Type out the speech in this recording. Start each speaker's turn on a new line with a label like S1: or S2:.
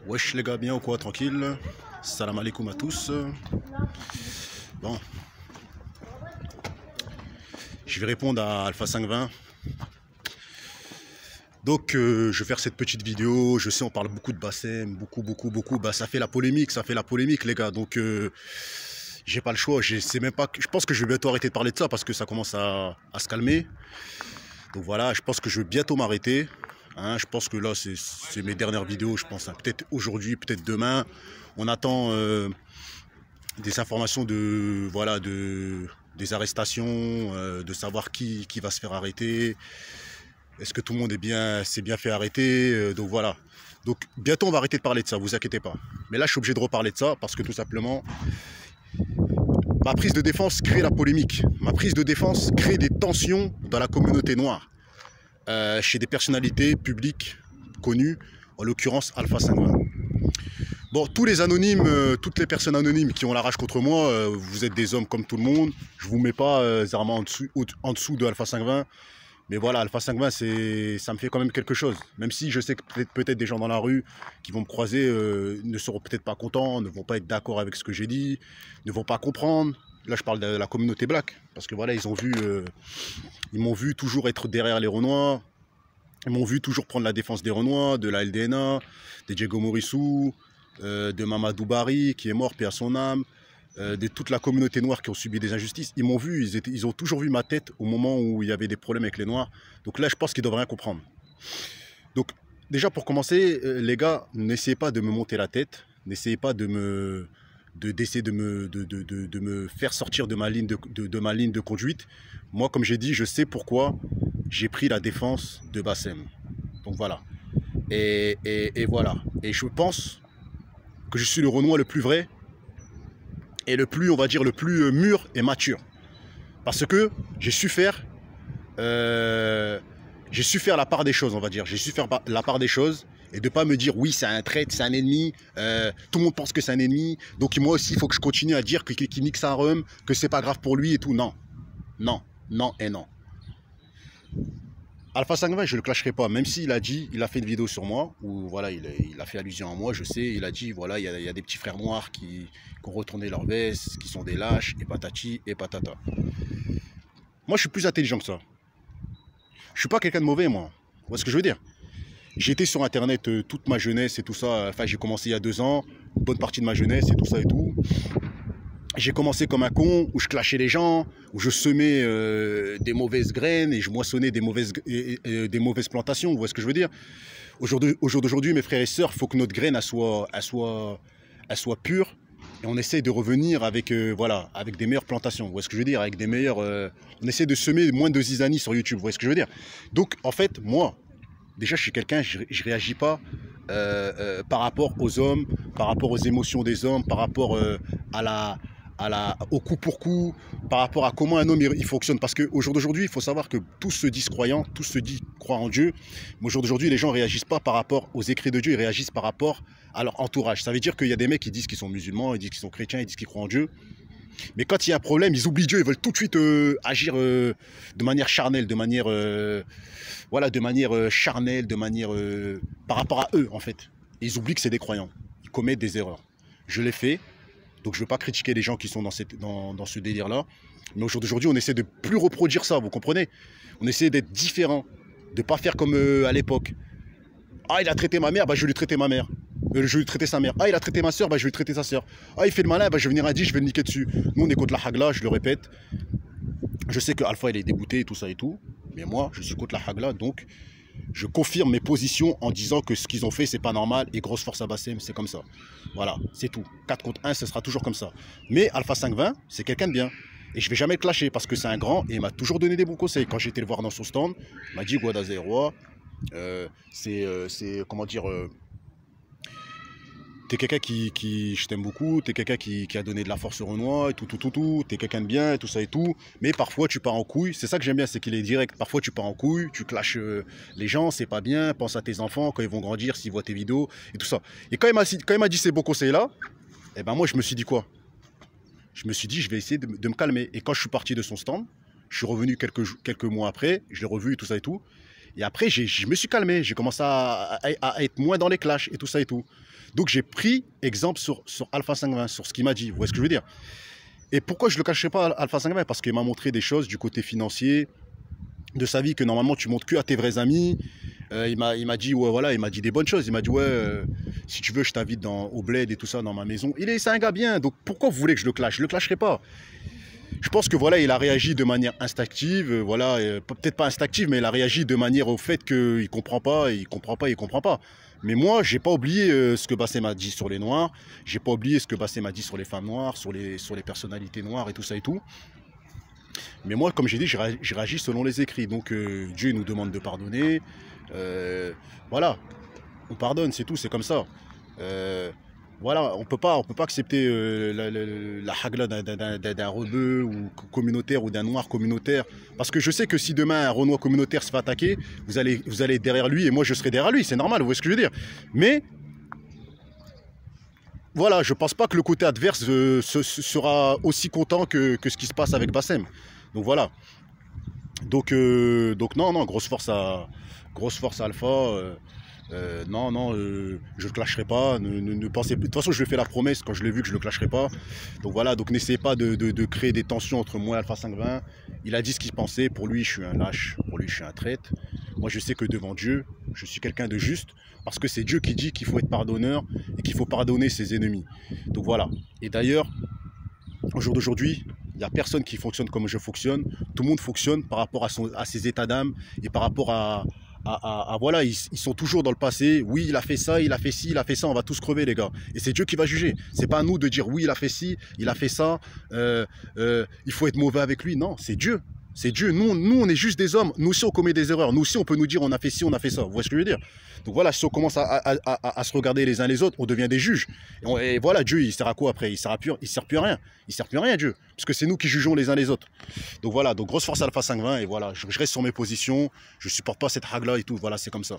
S1: Wesh les gars, bien ou quoi, tranquille. Salam alaikum à tous. Bon, je vais répondre à Alpha 520. Donc je vais faire cette petite vidéo. Je sais, on parle beaucoup de Bassem, beaucoup. Bah, ça fait la polémique les gars. Donc j'ai pas le choix. Je sais même pas. Je pense que je vais bientôt arrêter de parler de ça parce que ça commence à se calmer. Donc voilà, je pense que je vais bientôt m'arrêter. Hein, je pense que là, c'est mes dernières vidéos, je pense. Hein. Peut-être aujourd'hui, peut-être demain. On attend des informations de, voilà, des arrestations, de savoir qui va se faire arrêter. Est-ce que tout le monde s'est bien fait arrêter, donc voilà. Donc bientôt, on va arrêter de parler de ça, vous inquiétez pas. Mais là, je suis obligé de reparler de ça parce que tout simplement, ma prise de défense crée la polémique. Ma prise de défense crée des tensions dans la communauté noire. Chez des personnalités publiques connues, en l'occurrence Alpha 520. Bon, tous les anonymes, toutes les personnes anonymes qui ont la rage contre moi, vous êtes des hommes comme tout le monde. Je vous mets pas zéro en dessous de Alpha 520. Mais voilà, Alpha 520, ça me fait quand même quelque chose. Même si je sais que peut-être des gens dans la rue qui vont me croiser ne seront peut-être pas contents, ne vont pas être d'accord avec ce que j'ai dit, ne vont pas comprendre. Là, je parle de la communauté black. Parce que voilà, ils m'ont vu toujours être derrière les Renois. Ils m'ont vu toujours prendre la défense des Renois, de la LDNA, de Diego Morissou, de Mamadou Bari, qui est mort, paix à son âme, de toute la communauté noire qui ont subi des injustices. Ils m'ont vu, ils ont toujours vu ma tête au moment où il y avait des problèmes avec les Noirs. Donc là, je pense qu'ils doivent rien comprendre. Donc, déjà, pour commencer, les gars, n'essayez pas de me monter la tête. N'essayez pas d'essayer de me faire sortir de ma ligne de conduite. Moi, comme j'ai dit, je sais pourquoi j'ai pris la défense de Bassem. Donc voilà. Et voilà. Et je pense que je suis le Renoir le plus vrai et le plus, on va dire, le plus mûr et mature. Parce que j'ai su faire la part des choses, on va dire. J'ai su faire la part des choses. Et de ne pas me dire, oui, c'est un traître, c'est un ennemi, tout le monde pense que c'est un ennemi, donc moi aussi, il faut que je continue à dire qu'il nique sa rhum, que c'est pas grave pour lui et tout. Non, non, non et non. Alpha 520, je ne le clasherai pas, même s'il a dit, il a fait une vidéo sur moi, où voilà, il a fait allusion à moi, je sais, il a dit, voilà, il y a des petits frères noirs qui ont retourné leur veste, qui sont des lâches, et patati et patata. Moi, je suis plus intelligent que ça. Je suis pas quelqu'un de mauvais, moi. Vous voyez ce que je veux dire? J'étais sur Internet toute ma jeunesse et tout ça. Enfin, j'ai commencé il y a 2 ans, une bonne partie de ma jeunesse et tout ça et tout. J'ai commencé comme un con, où je clashais les gens, où je semais des mauvaises graines et je moissonnais des mauvaises plantations. Vous voyez ce que je veux dire? Au jour d'aujourd'hui, mes frères et sœurs, il faut que notre graine elle soit pure. Et on essaie de revenir avec, voilà, avec des meilleures plantations. Vous voyez ce que je veux dire? Avec des meilleures... on essaie de semer moins de zizanie sur YouTube. Vous voyez ce que je veux dire? Donc, en fait, moi... Déjà, je suis quelqu'un, je ne réagis pas par rapport aux hommes, par rapport aux émotions des hommes, par rapport au coup pour coup, par rapport à comment un homme il fonctionne. Parce qu'au jour d'aujourd'hui, il faut savoir que tous se disent croyants, tous se disent croire en Dieu. Mais au jour d'aujourd'hui, les gens ne réagissent pas par rapport aux écrits de Dieu, ils réagissent par rapport à leur entourage. Ça veut dire qu'il y a des mecs qui disent qu'ils sont musulmans, ils disent qu'ils sont chrétiens, ils disent qu'ils croient en Dieu. Mais quand il y a un problème, ils oublient Dieu, ils veulent tout de suite agir de manière charnelle, de manière charnelle, par rapport à eux en fait. Et ils oublient que c'est des croyants, ils commettent des erreurs. Je l'ai fait, donc je ne veux pas critiquer les gens qui sont dans ce délire-là. Mais au jour d'aujourd'hui, on essaie de plus reproduire ça, vous comprenez? On essaie d'être différent, de ne pas faire comme à l'époque. Ah, il a traité ma mère, bah, je vais lui traiter ma mère. Je vais lui traiter sa mère. Ah, il a traité ma soeur, bah, je vais lui traiter sa soeur. Ah, il fait le malin, bah, je vais venir à 10, je vais le niquer dessus. Nous, on écoute la hagla, je le répète. Je sais que Alpha, il est dégoûté et tout ça et tout. Mais moi, je suis contre la hagla, donc je confirme mes positions en disant que ce qu'ils ont fait, c'est pas normal. Et grosse force à Bassem, c'est comme ça. Voilà, c'est tout. 4 contre 1, ce sera toujours comme ça. Mais Alpha 520, c'est quelqu'un de bien. Et je vais jamais le clasher parce que c'est un grand et il m'a toujours donné des bons conseils. Quand j'ai été le voir dans son stand, il m'a dit Guada Zéroa, comment dire, t'es quelqu'un je t'aime beaucoup, t'es quelqu'un qui a donné de la force au Renoir et tout, t'es quelqu'un de bien et tout ça et tout, mais parfois tu pars en couille, c'est ça que j'aime bien, c'est qu'il est direct, parfois tu pars en couille, tu clashes les gens, c'est pas bien, pense à tes enfants quand ils vont grandir, s'ils voient tes vidéos et tout ça. Et quand il m'a dit ces bons conseils là, eh ben moi je me suis dit quoi? Je me suis dit je vais essayer de me calmer, et quand je suis parti de son stand, je suis revenu quelques mois après, je l'ai revu et tout ça et tout, et après je me suis calmé, j'ai commencé à être moins dans les clashs et tout ça et tout. Donc j'ai pris exemple sur Alpha 520, sur ce qu'il m'a dit. Vous voyez ce que je veux dire? Et pourquoi je ne le cacherai pas, Alpha 520? Parce qu'il m'a montré des choses du côté financier, de sa vie, que normalement tu montres que à tes vrais amis. Il m'a dit, ouais, voilà, il m'a dit des bonnes choses. Il m'a dit, ouais, si tu veux, je t'invite au bled et tout ça, dans ma maison. C'est un gars bien, donc pourquoi vous voulez que je le clash? Je le clasherai pas. Je pense que voilà, il a réagi de manière instinctive, voilà, peut-être pas instinctive, mais il a réagi de manière au fait qu'il comprend pas, il comprend pas, il comprend pas. Mais moi, j'ai pas oublié ce que Bassem m'a dit sur les Noirs, j'ai pas oublié ce que Bassem m'a dit sur les femmes noires, sur les personnalités noires et tout ça et tout. Mais moi, comme j'ai dit, je réagis selon les écrits. Donc Dieu nous demande de pardonner. Voilà, on pardonne, c'est tout, c'est comme ça. Voilà, on peut pas accepter la hagla d'un rebeu ou communautaire ou d'un noir communautaire. Parce que je sais que si demain un renoir communautaire se fait attaquer, vous allez être derrière lui et moi je serai derrière lui, c'est normal, vous voyez ce que je veux dire. Mais voilà, je pense pas que le côté adverse sera aussi content que ce qui se passe avec Bassem. Donc voilà. Donc non, grosse force à Alpha. Non, je ne le clasherai pas. Ne pensez, de toute façon, je lui ai fait la promesse quand je l'ai vu que je ne le clasherai pas. Donc voilà, donc n'essayez pas de créer des tensions entre moi et Alpha 520. Il a dit ce qu'il pensait. Pour lui, je suis un lâche. Pour lui, je suis un traître. Moi, je sais que devant Dieu, je suis quelqu'un de juste. Parce que c'est Dieu qui dit qu'il faut être pardonneur et qu'il faut pardonner ses ennemis. Donc voilà. Et d'ailleurs, au jour d'aujourd'hui, il n'y a personne qui fonctionne comme je fonctionne. Tout le monde fonctionne par rapport à ses états d'âme et par rapport voilà, ils sont toujours dans le passé. Oui, il a fait ça, il a fait ci, il a fait ça. On va tous crever, les gars. Et c'est Dieu qui va juger. C'est pas à nous de dire oui, il a fait ci, il a fait ça. Il faut être mauvais avec lui. Non, c'est Dieu. C'est Dieu. Nous, on est juste des hommes. Nous aussi, on commet des erreurs. Nous aussi, on peut nous dire on a fait ci, on a fait ça. Vous voyez ce que je veux dire? Donc voilà, si on commence à se regarder les uns les autres, on devient des juges. Et voilà, Dieu, il sert à quoi après? Il sert plus à rien. Il sert plus à rien, Dieu. Parce que c'est nous qui jugeons les uns les autres. Donc voilà, donc grosse force Alpha 520. Et voilà, je reste sur mes positions. Je supporte pas cette hagla et tout. Voilà, c'est comme ça.